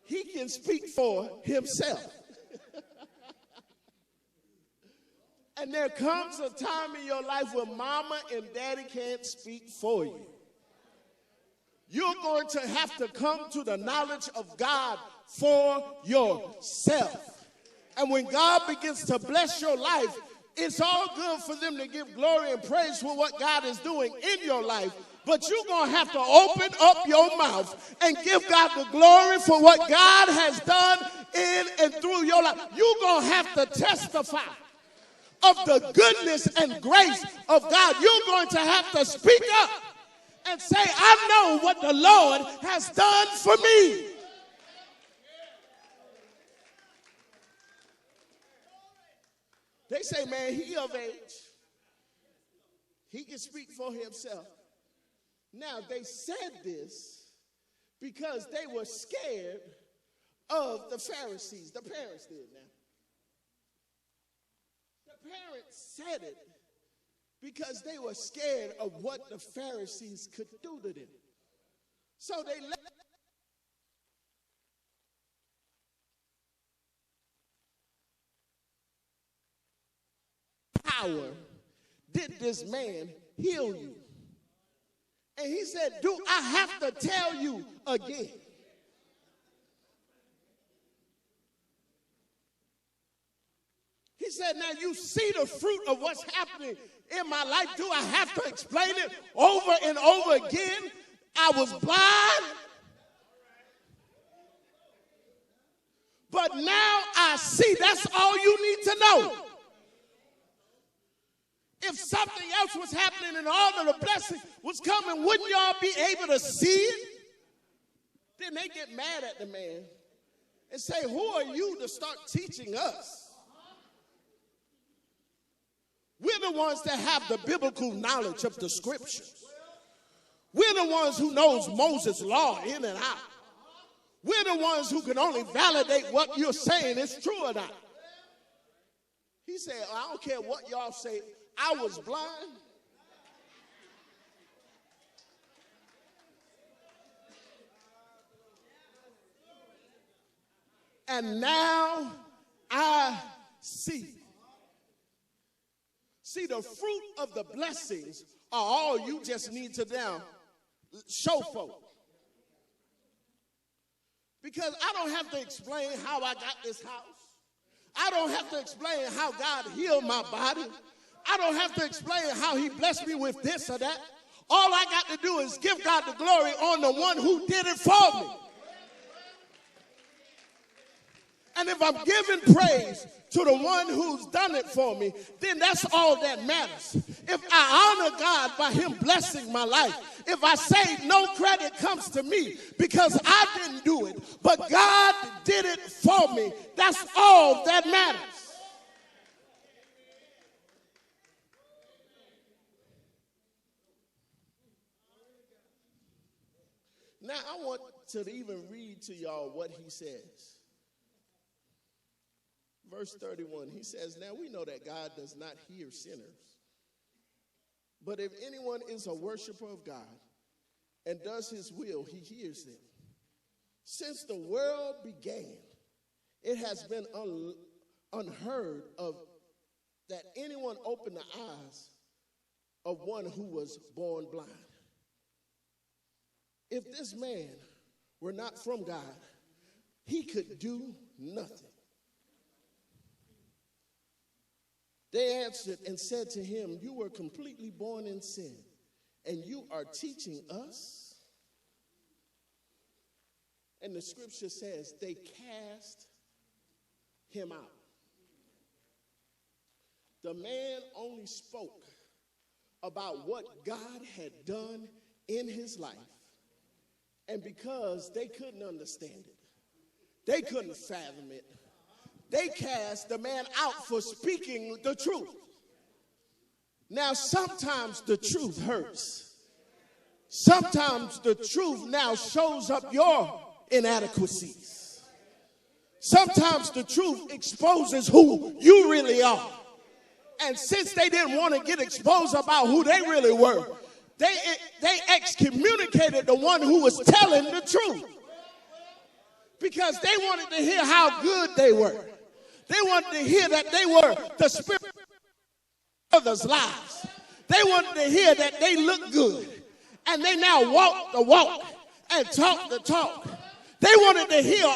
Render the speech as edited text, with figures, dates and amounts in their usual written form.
He can speak for himself. And there comes a time in your life where mama and daddy can't speak for you. You're going to have to come to the knowledge of God for yourself. And when God begins to bless your life, it's all good for them to give glory and praise for what God is doing in your life. But you're going to have to open up your mouth and give God the glory for what God has done in and through your life. You're going to have to testify of the goodness and grace of God. You're going to have to speak up and say, I know what the Lord has done for me. They say, man, he of age. He can speak for himself. Now, they said this because they were scared of the Pharisees. The parents did now. The parents said it because they were scared of what the Pharisees could do to them. So they let power did this man heal you? And he said, do I have to tell you again? He said, now you see the fruit of what's happening in my life. Do I have to explain it over and over again? I was blind, but now I see. That's all you need to know. If something else was happening and all of the blessing was coming, wouldn't y'all be able to see it? Then they get mad at the man and say, who are you to start teaching us? We're the ones that have the biblical knowledge of the scriptures. We're the ones who knows Moses' law in and out. We're the ones who can only validate what you're saying is true or not. He said, I don't care what y'all say. I was blind. And now I see. See, the fruit of the blessings are all you just need to now show folk. Because I don't have to explain how I got this house. I don't have to explain how God healed my body. I don't have to explain how he blessed me with this or that. All I got to do is give God the glory on the one who did it for me. And if I'm giving praise to the one who's done it for me, then that's all that matters. If I honor God by him blessing my life, if I say no credit comes to me because I didn't do it, but God did it for me, that's all that matters. Now, I want to even read to y'all what he says. Verse 31, he says, now we know that God does not hear sinners. But if anyone is a worshiper of God and does his will, he hears them. Since the world began, it has been unheard of that anyone opened the eyes of one who was born blind. If this man were not from God, he could do nothing. They answered and said to him, you were completely born in sin, and you are teaching us? And the scripture says they cast him out. The man only spoke about what God had done in his life. And because they couldn't understand it, they couldn't fathom it, they cast the man out for speaking the truth. Now, sometimes the truth hurts. Sometimes the truth now shows up your inadequacies. Sometimes the truth exposes who you really are. And since they didn't want to get exposed about who they really were, they excommunicated the one who was telling the truth. Because they wanted to hear how good they were. They wanted to hear that they were the spirit of others' lives. They wanted to hear that they looked good. And they now walk the walk and talk the talk. They wanted to hear